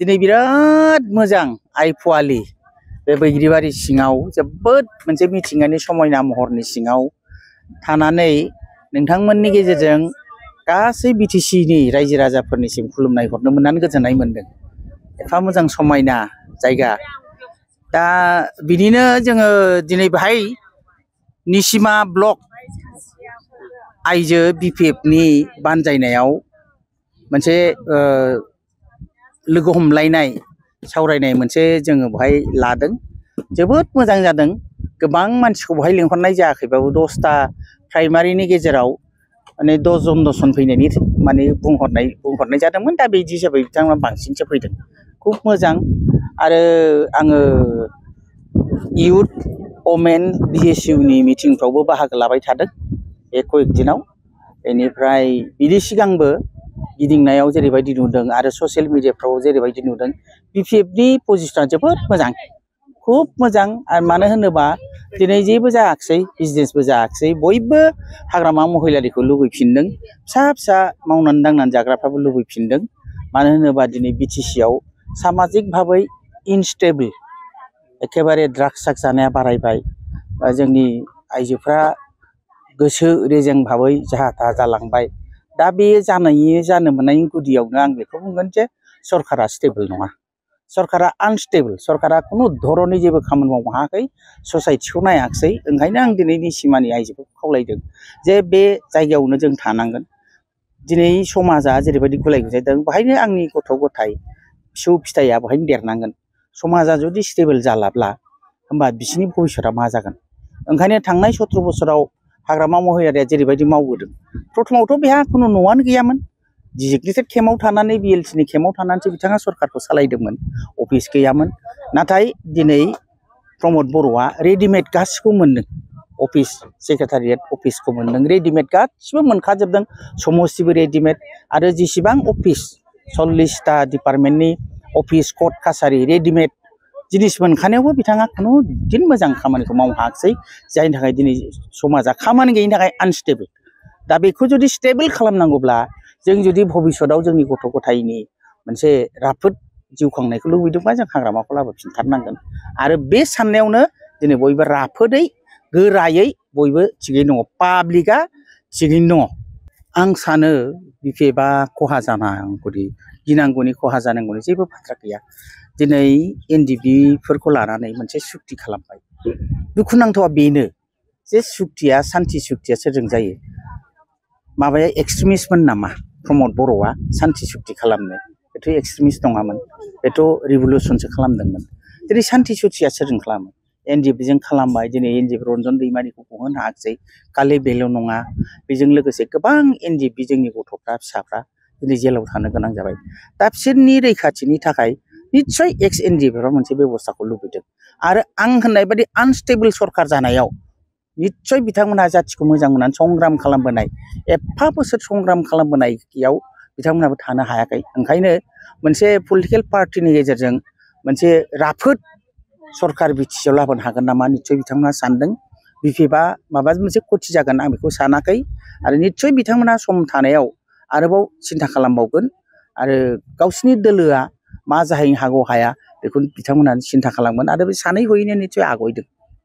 दिनै बिराद मोजां आइपुवालि बे बैग्रिबारि सिङाव जोबोद मोनसे मिथिंगानि समायना महरनि सिङाव थानानै नोंथांमोननि गेजेरजों गासै बिटिसिनि रायजो राजाफोरनिसिम खुलुमनाय हरनो मोननानै गोजोननाय मोनदों। एफा मोजां समायना जायगा। दा बिदिनो जोङो दिनै बेहाय निसिमा ब्लक आइजो बिपिएफनि बानजायनायाव मोनसे लोगो हमलायनाय सावरायनाय मोनसे जोङो बेहाय लादों। जोबोद मोजां जादों। गोबां मानसिखौ बेहाय लिंहरनाय जायाखैबाबो 10टा प्राइमारिनि गेजेराव माने 10 जन फैनायनि माने बुंहरनाय जादोंमोन। दा बिदि हिसाबै बिथांमोना बांसिनसो फैदों। खुब मोजां। आरो आङो इउथ वमेन बिएसइउनि मिटिंफ्रावबो बाहागो लाबाय थादों बे कयेक दिनाव। बेनिफ्राय बिनि सिगांबो गिदिंनायाव जेरैबायदि नुदों आरो ससियेल मिडियाफ्राव जेरैबायदि नुदों बिपिएफनि पजिसना जोबोद मोजां, खुब मोजां। आरो मानो होनोबा दिनै जेबो जायाखिसै, बिजनेसबो जायाखिसै, बयबो हाग्रामा महिलारिखौ लुबैफिनदों। फिसा फिसा मावनानै दांनानै जाग्राफ्राबो लुबैफिनदों। मानो होनोबा दिनै बिटिसिआव सामाजिक भाबै इनस्टेबल, एखेबारे ड्राग्स जानाया बारायबाय। जोंनि आइजोफ्रा गोसो रेजें भाबै जाहा थाहा जालांबाय। दा बे जानो मोननायनि गुदियावनो आं बेखौ बुंगोन जे सरकारा स्टेबल नङा, सरकारा आनस्टेबल, सरकारा खुनु धरननि जेबो खामानि मावनो हायाखै, ससाइटिखौ नायाखिसै। ओंखायनो आं दिनै निसिमानि आइजोफोरखौ खावलायदों जे बे जायगायावनो जों थानांगोन। दिनै समाजा जेरैबायदि गुलाय गुजाय जादों बेहायनो आंनि गथ' गथाय फिसौ फिथाइया बेहायनो देरनांगोन। समाजा जुदि स्टेबल जालाब्ला होमबा बिसिनि भबिसतआ मा जागोन? ओंखायनो थांनाय 17 बोसोराव हाग्रामा महिलारिया जेरैबायदि मावबोदों, प्रथमावथ' बेहा खुनु न'आनो गैयामोन। डिजिग्नेटेड केम्पआव थानानै बिएलटिनि केम्पआव थानानैसो बिथाङा सरकारखौ सालायदोंमोन, अफिस गैयामोन। नाथाय दिनै प्रमद बर'आ रेडिमेड गासिखौबो मोनदों। अफिस सेक्रेटारियेट अफिसखौ मोनदों, रेडिमेड गासिबो मोनखाजोबदों, समस्तिबो रेडिमेड। आरो जेसेबां अफिस 40टा डिपार्टमेन्टनि अफिस कर्ट कासारि रेडिमेड जिनिस मोनखानायावबो बिथाङा खुनु दिन मोजां खामानिखौ मावनो हायाखिसै। जायनि थाखाय दिनै समाजा खामानि गैयिनि थाखाय आनस्टेबल। दा बेखौ जुदि स्टेबल खालामनांगौब्ला जों जुदि भबिसतआव जोंनि गथ' गथायनि मोनसे राफोद जिउ खांनायखौ लुबैदोंबा जों हाग्रामाखौ लाबोफिनथारनांगोन। आरो बे साननायावनो दिनै बयबो राफोदै गोरायै बयबो थिगैनो दङ, पाब्लिकआ थिगैनो दङ। आं सानो बिपिएफआ खहा जानांगौनि, गिनांगौनि, खहा जानांगौनि जेबो बाथ्रा गैया। दिनै एनडिएफबिफोरखौ लानानै मोनसे सुक्ति खालामबाय। दुखुनांथावा बेनो जे सुक्तिया, सान्थि सुक्तिया सोरजों जायो? माबाया एक्सट्रिमिस्टमोन नामा प्रमद बर'आ सान्थि सुक्ति खालामनो? बेथ' एक्सट्रिमिस्ट नङामोन, बेथ' रिभलुसनसो खालामदोंमोन। दिनै सान्थि सुक्तिया सोरजों खालामो? एनडिएफबिजों खालामबाय। दिनै एनडिएफ रन्जन दैमारिखौ गहोनो हायाखिसै, खालि बेल' नङा, बेजों लोगोसे गोबां एनडिएफबि जोंनि गथ'फ्रा फिसाफ्रा दिनै जेलाव थानो गोनां जाबाय। दा बिसोरनि रैखाथिनि थाखाय निस्सय एक्स एनडिएफआ मोनसे बेब'स्थाखौ लुबैदों। आरो आं होननाय बायदि आनस्टेबल सरकार जानायाव निस्सय बिथांमोनहा जाथिखौ मोजां मोननानै संग्राम खालामबोनाय, एफा बोसोर संग्राम खालामबोनायाव बिथांमोनहाबो थानो हायाखै। ओंखायनो मोनसे पलिटिकेल पार्टिनि गेजेरजों मोनसे राफोद सरकार बिटिसिआव लाबोनो हागोन नामा निस्सय बिथांमोनहा सानदों। बिपिएफआ माबा मोनसे खथि जागोन आं बेखौ सानाखै। आरो निस्सय बिथांमोनहा सम थानायाव आरोबाव सिन्था खालामबावगोन। आरो गावसिनि दोलोआ मा जाहैनो हागौ हाया बेखौ बिथांमोनहा सिन्था खालामगोन। आरो बे सानै हयैनो निस्सय आगयदों।